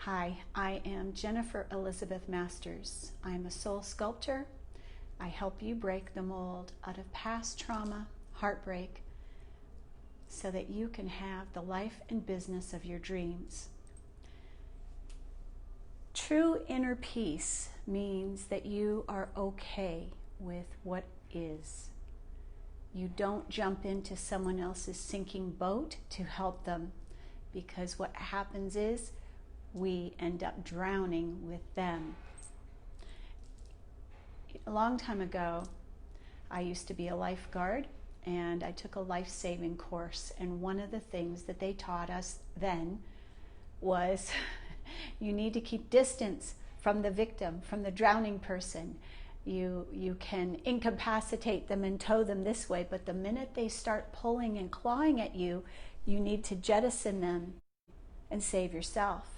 Hi, I am Jennifer Elizabeth Masters. I'm a soul sculptor. I help you break the mold out of past trauma, heartbreak, so that you can have the life and business of your dreams. True inner peace means that you are okay with what is. You don't jump into someone else's sinking boat to help them, because what happens is we end up drowning with them. A long time ago, I used to be a lifeguard, and I took a life-saving course, and one of the things that they taught us then was you need to keep distance from the victim, from the drowning person. You can incapacitate them and tow them this way, but the minute they start pulling and clawing at you, you need to jettison them and save yourself.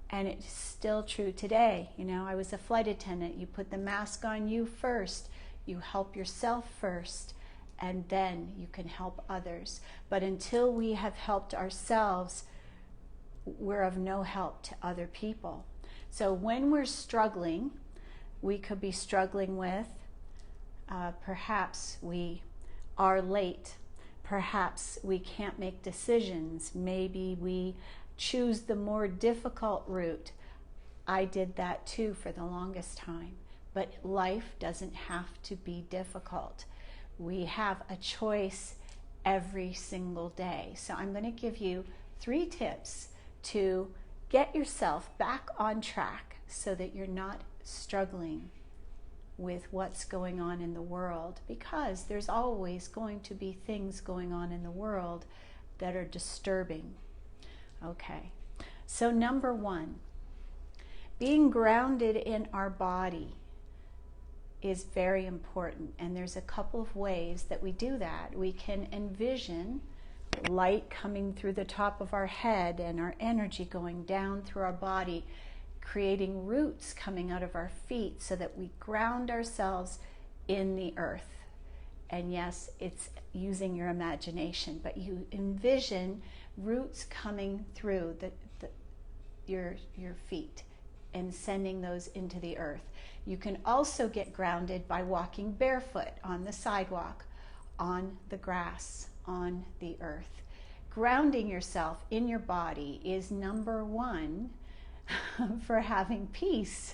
And it's still true today. You know, I was a flight attendant. You put the mask on you first, you help yourself first, and then you can help others. But until we have helped ourselves, we're of no help to other people. So when we're struggling, we could be struggling with, perhaps we are late, perhaps we can't make decisions, maybe we choose the more difficult route. I did that too for the longest time, but life doesn't have to be difficult. We have a choice every single day. So I'm going to give you 3 tips to get yourself back on track so that you're not struggling with what's going on in the world, because there's always going to be things going on in the world that are disturbing. Okay, so number 1, being grounded in our body is very important, and there's a couple of ways that we do that. We can envision light coming through the top of our head and our energy going down through our body, creating roots coming out of our feet so that we ground ourselves in the earth. And yes, it's using your imagination, but you envision roots coming through your feet and sending those into the earth. You can also get grounded by walking barefoot on the sidewalk, on the grass, on the earth. Grounding yourself in your body is number 1 for having peace,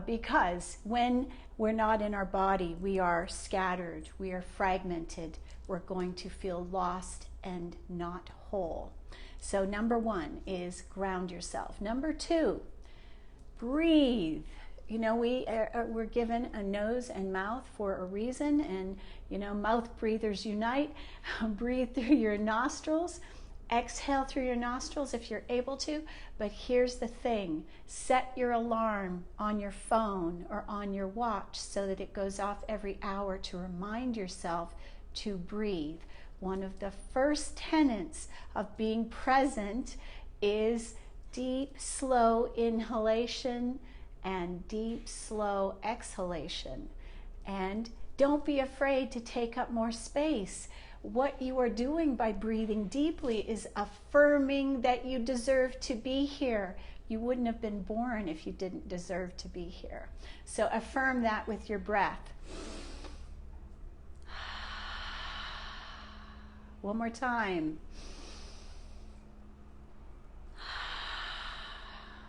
because when we're not in our body, we are scattered, we are fragmented, we're going to feel lost and not whole. So number 1 is ground yourself. Number 2, breathe. You know, we're given a nose and mouth for a reason, and you know, mouth breathers unite. Breathe through your nostrils, exhale through your nostrils if you're able to. But here's the thing, set your alarm on your phone or on your watch so that it goes off every hour to remind yourself to breathe. One of the first tenets of being present is deep, slow inhalation and deep, slow exhalation. And don't be afraid to take up more space. What you are doing by breathing deeply is affirming that you deserve to be here. You wouldn't have been born if you didn't deserve to be here. So affirm that with your breath. One more time.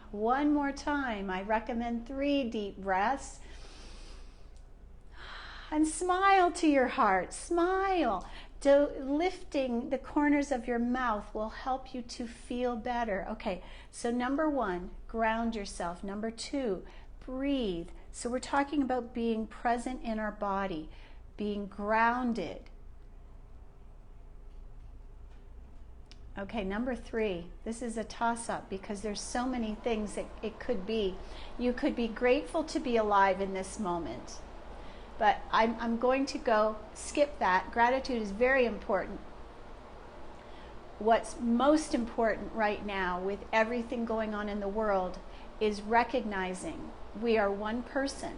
One more time. I recommend 3 deep breaths. And smile to your heart. Smile. Lifting the corners of your mouth will help you to feel better. Okay, so number 1, ground yourself. Number 2, breathe. So we're talking about being present in our body, being grounded. Okay, number 3, this is a toss-up because there's so many things that it could be. You could be grateful to be alive in this moment. But I'm going to skip that. Gratitude is very important. What's most important right now with everything going on in the world is recognizing we are one person.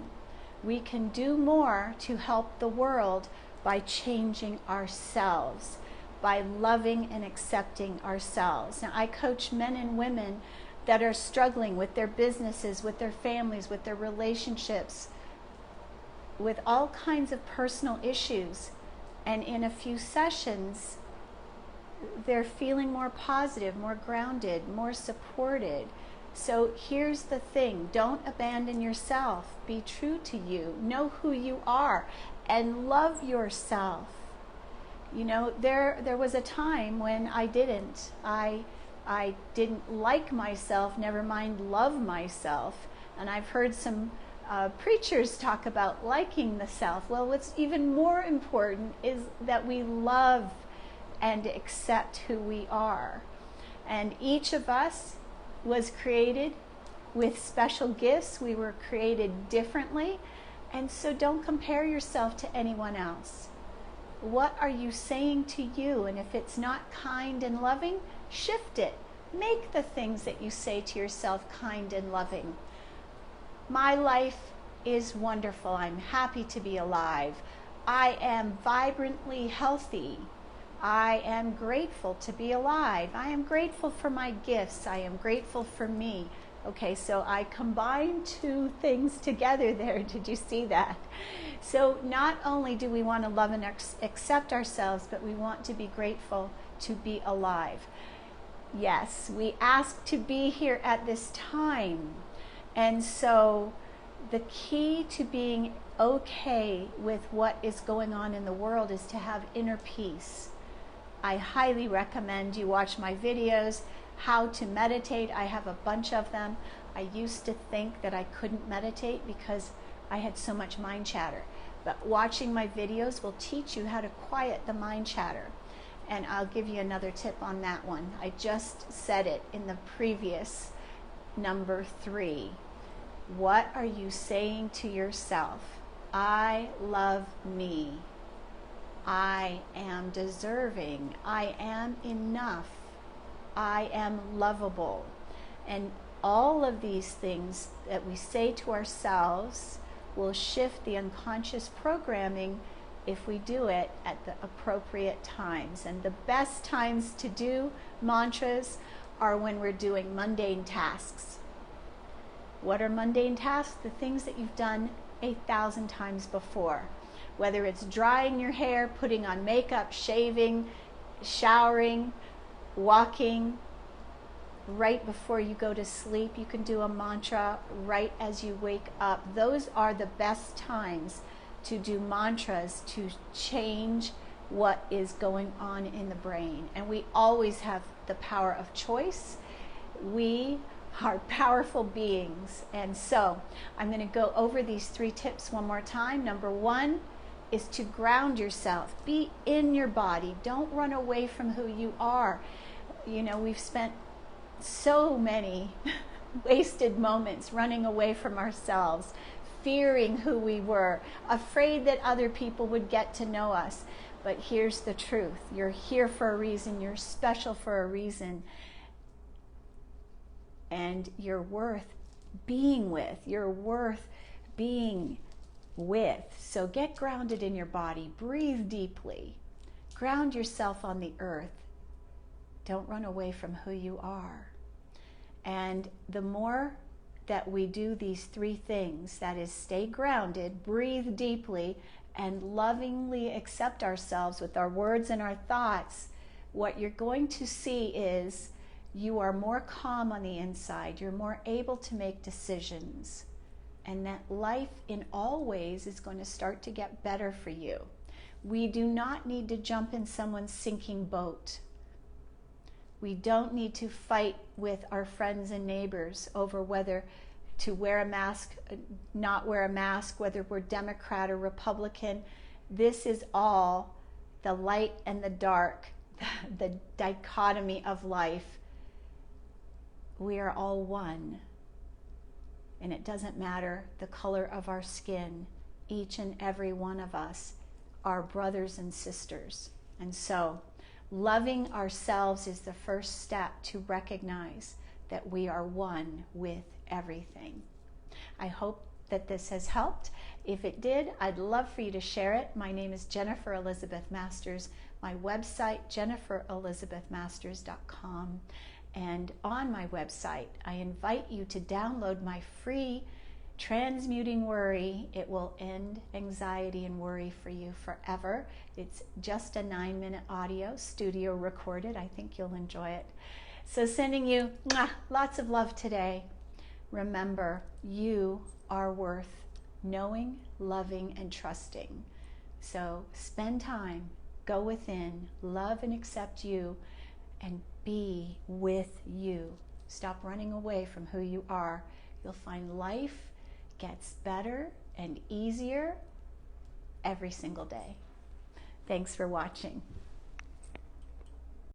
We can do more to help the world by changing ourselves, by loving and accepting ourselves. Now, I coach men and women that are struggling with their businesses, with their families, with their relationships, with all kinds of personal issues. And in a few sessions, they're feeling more positive, more grounded, more supported. So here's the thing, don't abandon yourself. Be true to you. Know who you are and love yourself. You know, there was a time when I didn't. I didn't like myself, never mind love myself. And I've heard some preachers talk about liking the self. Well, what's even more important is that we love and accept who we are. And each of us was created with special gifts. We were created differently. And so don't compare yourself to anyone else. What are you saying to you? And if it's not kind and loving, shift it. Make the things that you say to yourself kind and loving. My life is wonderful. I'm happy to be alive. I am vibrantly healthy. I am grateful to be alive. I am grateful for my gifts. I am grateful for me. Okay, so I combined two things together there. Did you see that? So not only do we want to love and accept ourselves, but we want to be grateful to be alive. Yes, we asked to be here at this time. And so the key to being okay with what is going on in the world is to have inner peace. I highly recommend you watch my videos, how to meditate. I have a bunch of them. I used to think that I couldn't meditate because I had so much mind chatter. But watching my videos will teach you how to quiet the mind chatter. And I'll give you another tip on that one. I just said it in the previous number 3. What are you saying to yourself? I love me. I am deserving. I am enough. I am lovable. And all of these things that we say to ourselves will shift the unconscious programming if we do it at the appropriate times. And the best times to do mantras are when we're doing mundane tasks. What are mundane tasks? The things that you've done 1,000 times before. Whether it's drying your hair, putting on makeup, shaving, showering, walking, right before you go to sleep, you can do a mantra right as you wake up. Those are the best times to do mantras to change what is going on in the brain. And we always have the power of choice. We are powerful beings. And so I'm going to go over these 3 tips one more time. Number 1 is to ground yourself. Be in your body. Don't run away from who you are. You know, we've spent so many wasted moments running away from ourselves, fearing who we were, afraid that other people would get to know us. But here's the truth. You're here for a reason. You're special for a reason. And you're worth being with. You're worth being with. So get grounded in your body. Breathe deeply. Ground yourself on the earth. Don't run away from who you are. And the more that we do these 3 things, that is, stay grounded, breathe deeply, and lovingly accept ourselves with our words and our thoughts, what you're going to see is you are more calm on the inside. You're more able to make decisions. And that life in all ways is going to start to get better for you. We do not need to jump in someone's sinking boat. We don't need to fight with our friends and neighbors over whether to wear a mask, not wear a mask, whether we're Democrat or Republican. This is all the light and the dark, the dichotomy of life. We are all one. And it doesn't matter the color of our skin. Each and every one of us are brothers and sisters. And so, loving ourselves is the first step to recognize that we are one with everything. I hope that this has helped. If it did, I'd love for you to share it. My name is Jennifer Elizabeth Masters. My website, jenniferelizabethmasters.com. And on my website, I invite you to download my free Transmuting Worry. It will end anxiety and worry for you forever. It's just a 9-minute audio, studio recorded. I think you'll enjoy it. So sending you lots of love today. Remember, you are worth knowing, loving, and trusting. So spend time, go within, love and accept you, and be with you. Stop running away from who you are. You'll find life gets better and easier every single day. Thanks for watching.